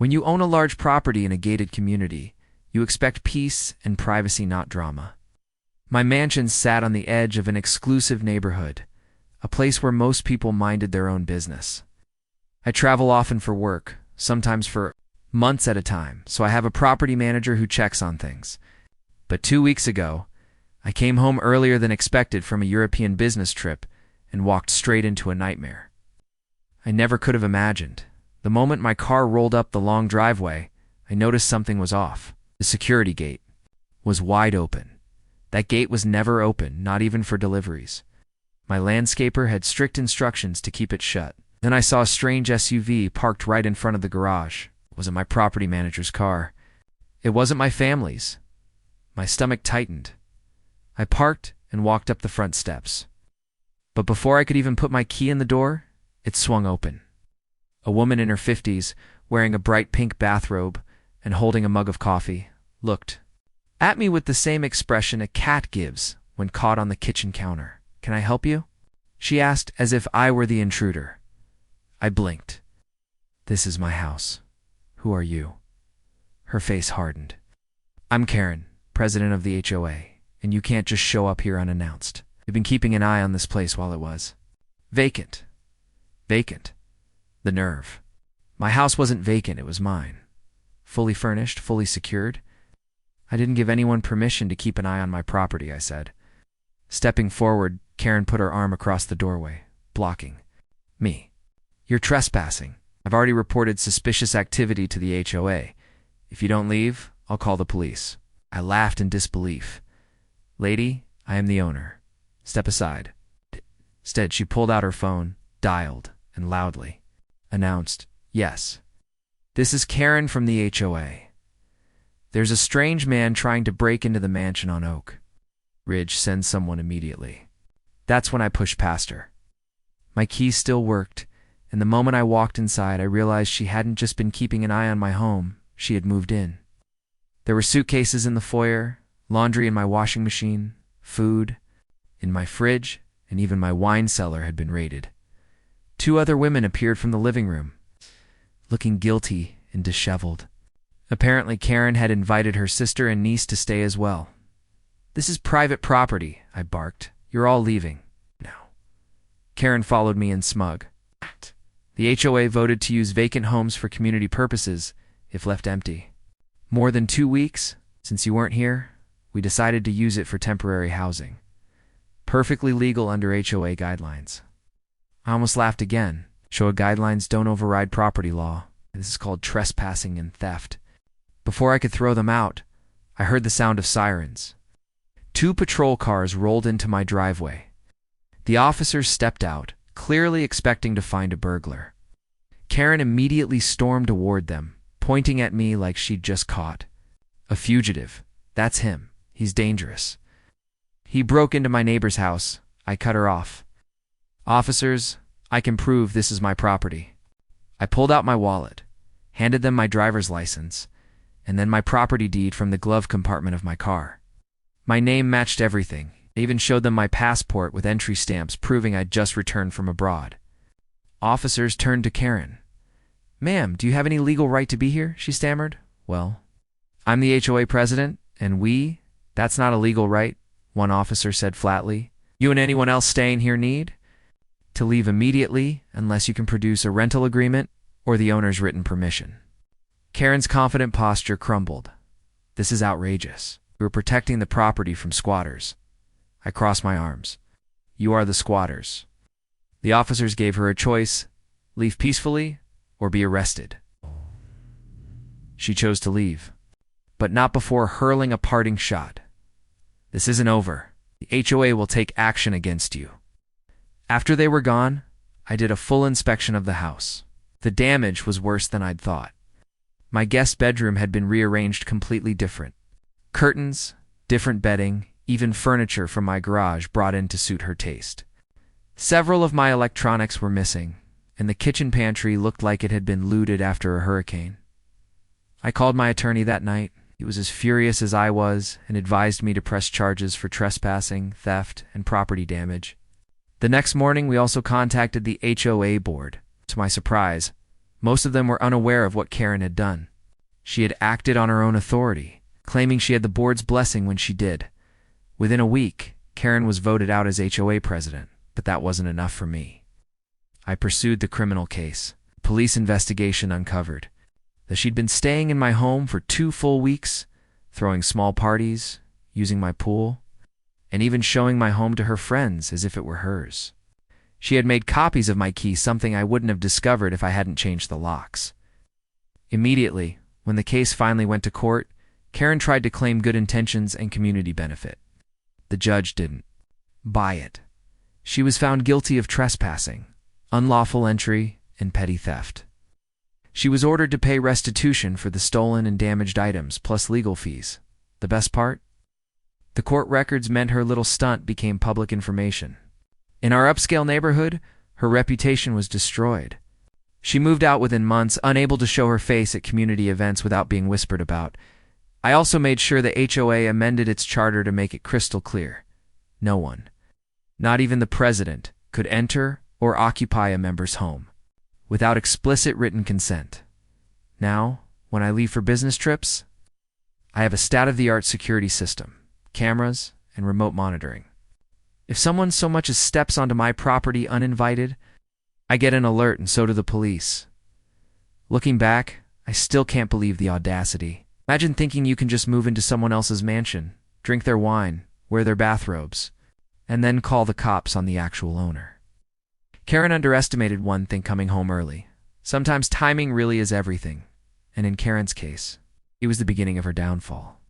When you own a large property in a gated community, you expect peace and privacy, not drama. My mansion sat on the edge of an exclusive neighborhood, a place where most people minded their own business. I travel often for work, sometimes for months at a time, so I have a property manager who checks on things. But 2 weeks ago, I came home earlier than expected from a European business trip and walked straight into a nightmare. I never could have imagined. The moment my car rolled up the long driveway, I noticed something was off. The security gate was wide open. That gate was never open, not even for deliveries. My landscaper had strict instructions to keep it shut. Then I saw a strange SUV parked right in front of the garage. It wasn't my property manager's car. It wasn't my family's. My stomach tightened. I parked and walked up the front steps. But before I could even put my key in the door, it swung open. A woman in her 50s, wearing a bright pink bathrobe and holding a mug of coffee, looked at me with the same expression a cat gives when caught on the kitchen counter. "Can I help you?" she asked, as if I were the intruder. I blinked. "This is my house. Who are you?" Her face hardened. "I'm Karen, president of the HOA, and you can't just show up here unannounced. We've been keeping an eye on this place while it was vacant." Vacant. The nerve. My house wasn't vacant, it was mine. Fully furnished, fully secured. I didn't give anyone permission to keep an eye on my property, I said. Stepping forward, Karen put her arm across the doorway, blocking me. "You're trespassing. I've already reported suspicious activity to the HOA. If you don't leave, I'll call the police." I laughed in disbelief. "Lady, I am the owner. Step aside." Instead, she pulled out her phone, dialed, and loudly announced, "Yes. This is Karen from the HOA. There's a strange man trying to break into the mansion on Oak Ridge. Send someone immediately." That's when I pushed past her. My key still worked, and the moment I walked inside, I realized she hadn't just been keeping an eye on my home, she had moved in. There were suitcases in the foyer, laundry in my washing machine, food in my fridge, and even my wine cellar had been raided. 2 other women appeared from the living room, looking guilty and disheveled. Apparently, Karen had invited her sister and niece to stay as well. "This is private property," I barked. "You're all leaving now." Karen followed me in smug. The HOA voted to use vacant homes for community purposes if left empty. More than 2 weeks since you weren't here, we decided to use it for temporary housing. Perfectly legal under HOA guidelines. I almost laughed again. HOA guidelines don't override property law. This is called trespassing and theft. Before I could throw them out, I heard the sound of sirens. 2 patrol cars rolled into my driveway. The officers stepped out, clearly expecting to find a burglar. Karen immediately stormed toward them, pointing at me like she'd just caught a fugitive. "That's him. He's dangerous. He broke into my neighbor's house." I cut her off. "Officers, I can prove this is my property." I pulled out my wallet, handed them my driver's license, and then my property deed from the glove compartment of my car. My name matched everything. I even showed them my passport with entry stamps proving I'd just returned from abroad. Officers turned to Karen. "Ma'am, do you have any legal right to be here?" she stammered. "Well, I'm the HOA president, and that's not a legal right," one officer said flatly. "You and anyone else staying here need to leave immediately unless you can produce a rental agreement or the owner's written permission." Karen's confident posture crumbled. "This is outrageous. We were protecting the property from squatters." I crossed my arms. "You are the squatters." The officers gave her a choice: leave peacefully or be arrested. She chose to leave, but not before hurling a parting shot. "This isn't over. The HOA will take action against you." After they were gone, I did a full inspection of the house. The damage was worse than I'd thought. My guest bedroom had been rearranged completely different. Curtains, different bedding, even furniture from my garage brought in to suit her taste. Several of my electronics were missing, and the kitchen pantry looked like it had been looted after a hurricane. I called my attorney that night. He was as furious as I was and advised me to press charges for trespassing, theft, and property damage. The next morning, we also contacted the HOA board. To my surprise, Most of them were unaware of what Karen had done. She had acted on her own authority, claiming she had the board's blessing when she did. Within a week, Karen was voted out as HOA president, but that wasn't enough for me. I pursued the criminal case. Police investigation uncovered that she'd been staying in my home for 2 full weeks, throwing small parties, using my pool, and even showing my home to her friends as if it were hers. She had made copies of my key, something I wouldn't have discovered if I hadn't changed the locks. Immediately, when the case finally went to court, Karen tried to claim good intentions and community benefit. The judge didn't buy it. She was found guilty of trespassing, unlawful entry, and petty theft. She was ordered to pay restitution for the stolen and damaged items, plus legal fees. The best part? The court records meant her little stunt became public information. In our upscale neighborhood, her reputation was destroyed. She moved out within months, unable to show her face at community events without being whispered about. I also made sure the HOA amended its charter to make it crystal clear. No one, not even the president, could enter or occupy a member's home without explicit written consent. Now, when I leave for business trips, I have a state-of-the-art security system, cameras, and remote monitoring. If someone so much as steps onto my property uninvited, I get an alert, and so do the police. Looking back, I still can't believe the audacity. Imagine thinking you can just move into someone else's mansion, drink their wine, wear their bathrobes, and then call the cops on the actual owner. Karen underestimated one thing: coming home early. Sometimes timing really is everything, and in Karen's case, it was the beginning of her downfall.